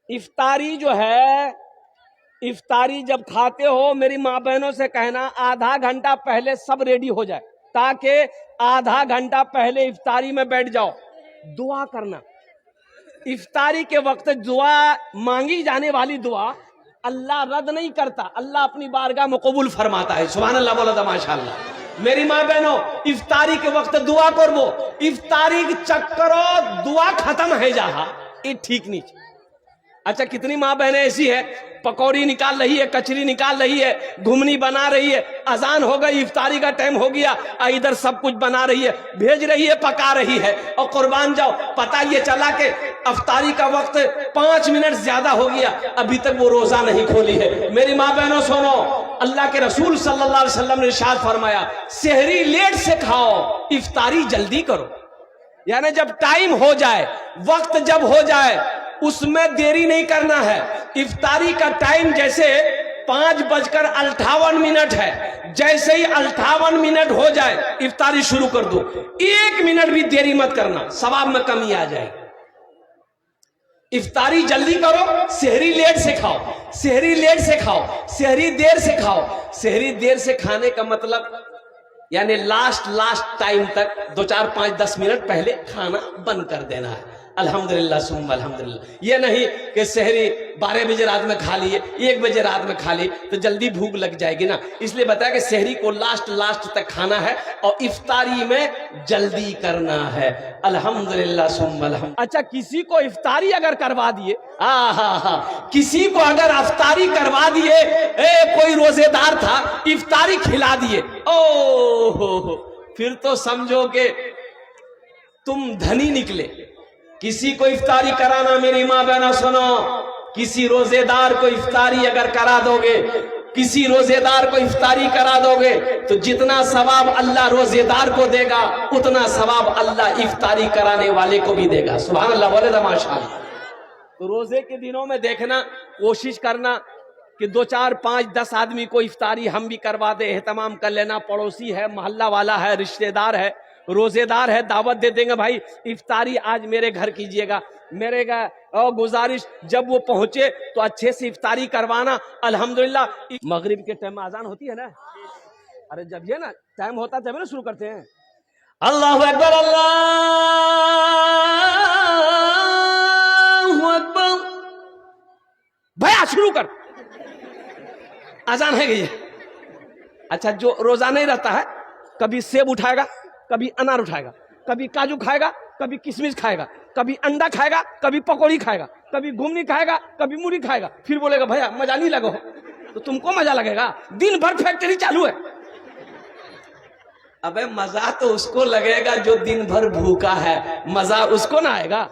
افطاری جو ہے، افطاری جب کھاتے ہو میری ماں بہنوں سے کہنا آدھا گھنٹہ پہلے سب ریڈی ہو جائے، تاکہ آدھا گھنٹہ پہلے افطاری میں بیٹھ جاؤ۔ دعا کرنا، افطاری کے وقت دعا مانگی جانے والی دعا اللہ رد نہیں کرتا، اللہ اپنی بارگاہ میں قبول فرماتا ہے۔ سبحان اللہ بولا تھا ماشاءاللہ۔ میری ماں بہنوں، افطاری کے وقت دعا کرو، افطاری چکرو دعا ختم ہے جہاں یہ ٹھیک نہیں۔ اچھا کتنی ماں بہنیں ایسی ہے پکوڑی نکال رہی ہے، کچری نکال رہی ہے، گھمنی بنا رہی ہے، اذان ہو گئی، افطاری کا ٹائم ہو گیا، ادھر سب کچھ بنا رہی ہے، بھیج رہی ہے، پکا رہی ہے، اور قربان جاؤ پتہ یہ چلا کہ افطاری کا وقت 5 منٹ زیادہ ہو گیا، ابھی تک وہ روزہ نہیں کھولی ہے۔ میری ماں بہنوں سنو، اللہ کے رسول صلی اللہ علیہ وسلم نے ارشاد فرمایا سحری لیٹ سے کھاؤ، افطاری جلدی کرو۔ یعنی جب ٹائم ہو جائے، وقت جب ہو جائے، اس میں دیری نہیں کرنا ہے۔ افطاری کا ٹائم جیسے 5:58 ہے، جیسے ہی 58 منٹ ہو جائے افطاری شروع کر دو، 1 منٹ بھی دیری مت کرنا، ثواب میں کمی آ جائے۔ افطاری جلدی کرو، سحری لیٹ سے کھاؤ، سحری لیٹ سے کھاؤ، سحری دیر سے کھاؤ۔ سحری دیر سے کھانے کا مطلب یعنی لاسٹ ٹائم تک 2 4 5 10 منٹ پہلے کھانا بند کر دینا ہے۔ الحمدللہ ثم الحمدللہ۔ یہ نہیں کہ سحری 12 بجے رات میں کھا لیے، 1 بجے رات میں کھا لی تو جلدی بھوک لگ جائے گی نا، اس لیے بتایا کہ سحری کو لاسٹ تک کھانا ہے اور افطاری میں جلدی کرنا ہے۔ الحمدللہ ثم الحمدللہ۔ اچھا کسی کو افطاری اگر کروا دیے، کسی کو اگر افطاری کروا دیے، کوئی روزے دار تھا افطاری کھلا دیے، پھر تو سمجھو کہ تم دھنی نکلے۔ کسی کو افطاری کرانا، میری ماں بہنوں سنو، کسی روزے دار کو افطاری اگر کرا دو گے، کسی روزے دار کو افطاری کرا دو گے تو جتنا ثواب اللہ روزے دار کو دے گا اتنا ثواب اللہ افطاری کرانے والے کو بھی دے گا۔ سبحان اللہ بولے تو ماشاءاللہ۔ تو روزے کے دنوں میں دیکھنا، کوشش کرنا کہ 2 4 5 10 آدمی کو افطاری ہم بھی کروا دے، اہتمام کر لینا، پڑوسی ہے، محلہ والا ہے، رشتہ دار ہے، روزے دار ہے، دعوت دے دیں گے بھائی افطاری آج میرے گھر کیجئے گا، میرے گزارش جب وہ پہنچے تو اچھے سے افطاری کروانا۔ الحمدللہ مغرب کے ٹائم آذان ہوتی ہے نا، ارے جب یہ نا ٹائم ہوتا تب نا شروع کرتے ہیں۔ اللہ اکبر، اللہ اکبر، بھیا شروع کر، اذان ہے گئی ہے۔ اچھا جو روزہ نہیں رہتا ہے کبھی سیب اٹھائے گا، کبھی انار اٹھائے گا، کبھی کاجو کھائے گا، کبھی کشمش کھائے گا، کبھی انڈا کھائے گا، کبھی پکوڑی کھائے گا، کبھی گھومنی کھائے گا، کبھی موڑی کھائے گا، پھر بولے گا بھیا مزہ نہیں لگا ہو، تو تم کو مزہ لگے گا؟ دن بھر فیکٹری چالو ہے۔ ابے مزہ تو اس کو لگے گا جو دن بھر بھوکا ہے، مزہ اس کو نہ آئے گا،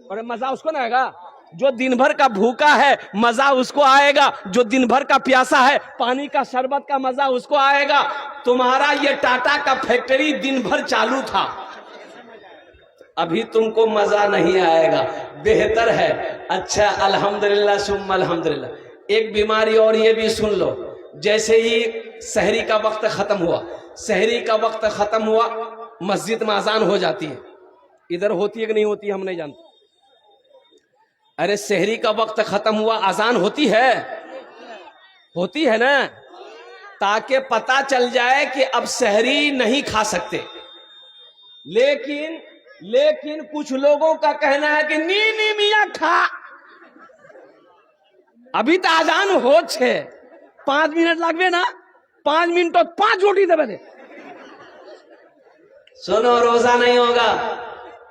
اور مزہ اس کو نہ آئے گا جو دن بھر کا بھوکا ہے، مزہ اس کو آئے گا جو دن بھر کا پیاسا ہے، پانی کا شربت کا مزہ اس کو آئے گا۔ تمہارا یہ ٹاٹا کا فیکٹری دن بھر چالو تھا، ابھی تم کو مزہ نہیں آئے گا، بہتر ہے۔ اچھا الحمدللہ ثم الحمدللہ۔ ایک بیماری اور یہ بھی سن لو، جیسے ہی سحری کا وقت ختم ہوا، سحری کا وقت ختم ہوا، مسجد میں اذان ہو جاتی ہے، ادھر ہوتی ہے کہ نہیں ہوتی ہم نہیں جانتے۔ ارے سحری کا وقت ختم ہوا، اذان ہوتی ہے نا، تاکہ پتا چل جائے کہ اب سحری نہیں کھا سکتے۔ لیکن کچھ لوگوں کا کہنا ہے کہ نی میاں کھا، ابھی تو اذان ہو 5 منٹ لگوے نا، 5 منٹ 5 روٹی دے بنے۔ سنو روزہ نہیں ہوگا،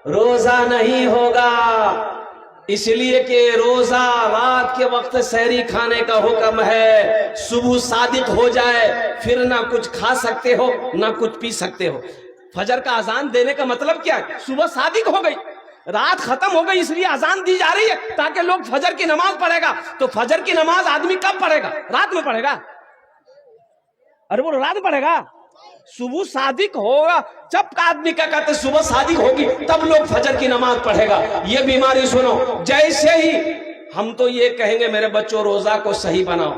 روزہ نہیں ہوگا، اس لیے کہ روزہ رات کے وقت سحری کھانے کا حکم ہے۔ صبح صادق ہو جائے پھر نہ کچھ کھا سکتے ہو نہ کچھ پی سکتے ہو۔ فجر کا اذان دینے کا مطلب کیا ہے؟ صبح صادق ہو گئی، رات ختم ہو گئی، اس لیے اذان دی جا رہی ہے تاکہ لوگ فجر کی نماز پڑھے گا۔ تو فجر کی نماز آدمی کب پڑھے گا؟ رات میں پڑھے گا؟ ارے وہ رات میں پڑھے گا؟ صبح صادق ہوگا، جب آدمی کا کہتے صبح صادق ہوگی تب لوگ فجر کی نماز پڑھے گا۔ یہ بیماری سنو، جیسے ہی ہم تو یہ کہیں گے میرے بچوں روزہ کو صحیح بناؤ،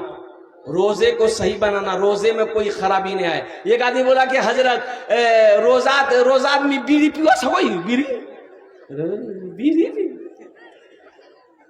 روزے کو صحیح بنانا، روزے میں کوئی خرابی نہیں آئے۔ ایک آدمی بولا کہ حضرت روزہ میں بیڑی پیوا سوئی، بیڑی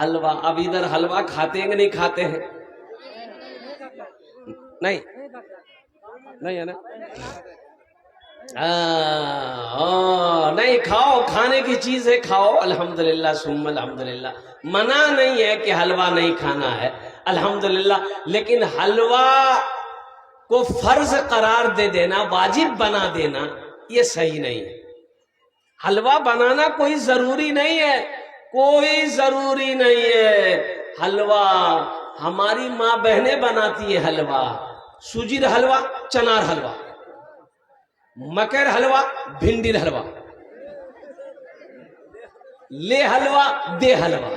حلوہ. اب ادھر حلوہ کھاتے ہیں کہ نہیں کھاتے ہیں؟ نہیں نہیں ہے نا. نہیں کھاؤ، کھانے کی چیز ہے کھاؤ، الحمدللہ ثم الحمدللہ. منع نہیں ہے کہ حلوہ نہیں کھانا ہے، الحمدللہ. لیکن حلوہ کو فرض قرار دے دینا، واجب بنا دینا، یہ صحیح نہیں ہے. حلوہ بنانا کوئی ضروری نہیں ہے، کوئی ضروری نہیں ہے. حلوہ ہماری ماں بہنیں بناتی ہے. حلوہ سوجی حلوہ، چنار حلوہ، مکر حلوہ، بھنڈی حلوہ، لے حلوہ، دے حلوہ،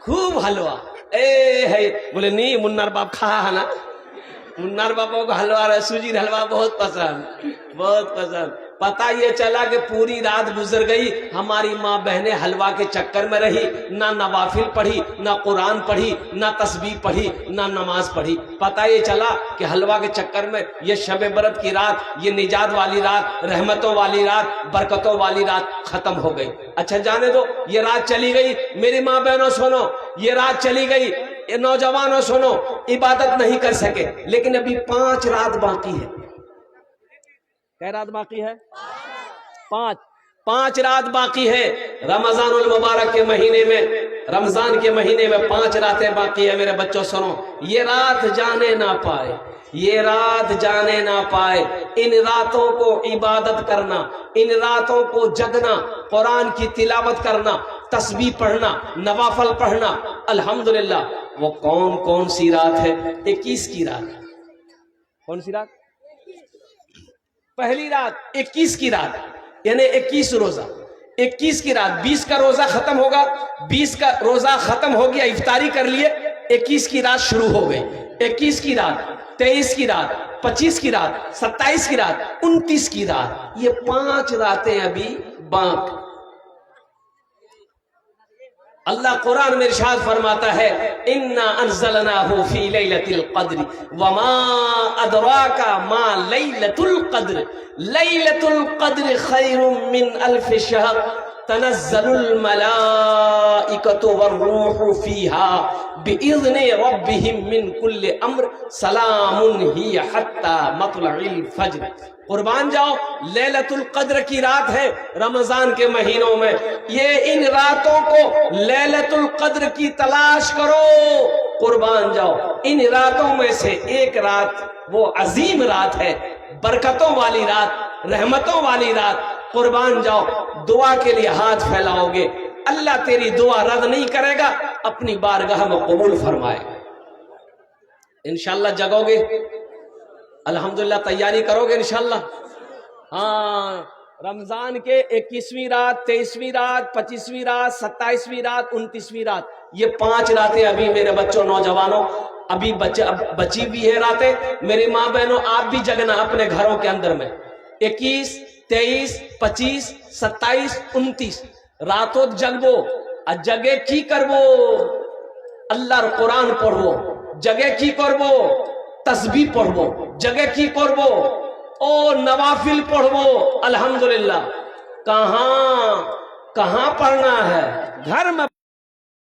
خوب حلوہ. اے ہے بولے نہیں منار باپ کھا ہے نا، منار باپوں کو حلوہ سوجی حلوہ بہت پسند، بہت پسند. پتہ یہ چلا کہ پوری رات گزر گئی، ہماری ماں بہنیں حلوہ کے چکر میں رہی، نہ نوافل پڑھی، نہ قرآن پڑھی، نہ تسبیح پڑھی، نہ نماز پڑھی. پتہ یہ چلا کہ حلوہ کے چکر میں یہ شب برت کی رات، یہ نجات والی رات، رحمتوں والی رات، برکتوں والی رات ختم ہو گئی. اچھا جانے دو، یہ رات چلی گئی. میری ماں بہنوں سنو، یہ رات چلی گئی. نوجوانوں سنو، عبادت نہیں کر سکے، لیکن ابھی 5 رات باقی ہے. کیا رات باقی ہے؟ 5 رات باقی ہے. رمضان المبارک کے مہینے میں، رمضان کے مہینے میں 5 راتیں باقی ہے. میرے بچوں سنو، یہ رات جانے نہ پائے، یہ رات جانے نہ پائے. ان راتوں کو عبادت کرنا، ان راتوں کو جگنا، قرآن کی تلاوت کرنا، تسبیح پڑھنا، نوافل پڑھنا. الحمدللہ. وہ کون سی رات ہے؟ 21 کی رات. کون سی رات؟ پہلی رات 21 کی رات، یعنی 21 روزہ. 21 کی رات، 20 کا روزہ ختم ہوگا، 20 کا روزہ ختم ہو گیا، افطاری کر لیے، 21 کی رات شروع ہو گئی. 21 کی رات، 23 کی رات، 25 کی رات، 27 کی رات، 29 کی رات. یہ 5 راتیں ابھی باقی. اللہ قرآن میں ارشاد فرماتا ہے اِنَّا أَنزَلْنَاهُ فِي لَيْلَةِ الْقَدْرِ وَمَا أَدْرَاكَ مَا لَيْلَةُ الْقَدْرِ لَيْلَةُ الْقَدْرِ خَيْرٌ مِّنْ أَلْفِ شَهْرٍ تنزل الملائکۃ والروح فیہا بإذن ربہم من کل امر سلام ہی حتی مطلع الفجر. قربان جاؤ، لیلۃ القدر کی رات ہے رمضان کے مہینوں میں. یہ ان راتوں کو لیلۃ القدر کی تلاش کرو. قربان جاؤ، ان راتوں میں سے ایک رات وہ عظیم رات ہے، برکتوں والی رات، رحمتوں والی رات. قربان جاؤ، دعا کے لیے ہاتھ پھیلاؤ گے، اللہ تیری دعا رد نہیں کرے گا، اپنی بارگاہ میں قبول فرمائے گا. انشاءاللہ جگو گے، الحمدللہ تیاری کرو گے انشاءاللہ. ہاں، رمضان کے 21ویں رات، 23ویں رات، 25ویں رات، 27ویں رات، 29ویں رات، یہ 5 راتیں ابھی میرے بچوں، نوجوانوں، ابھی بچی بھی ہے راتیں. میری ماں بہنوں، آپ بھی جگنا اپنے گھروں کے اندر میں. 21، 23، 25، 27، 29 راتوں جگبو. جگے کی کربو؟ اللہ قرآن پڑھو. جگے کی کربو؟ تسبیح پڑھو. جگہ کی کربو؟ او نوافل پڑھو. الحمدللہ. کہاں پڑھنا ہے؟ گھر میں.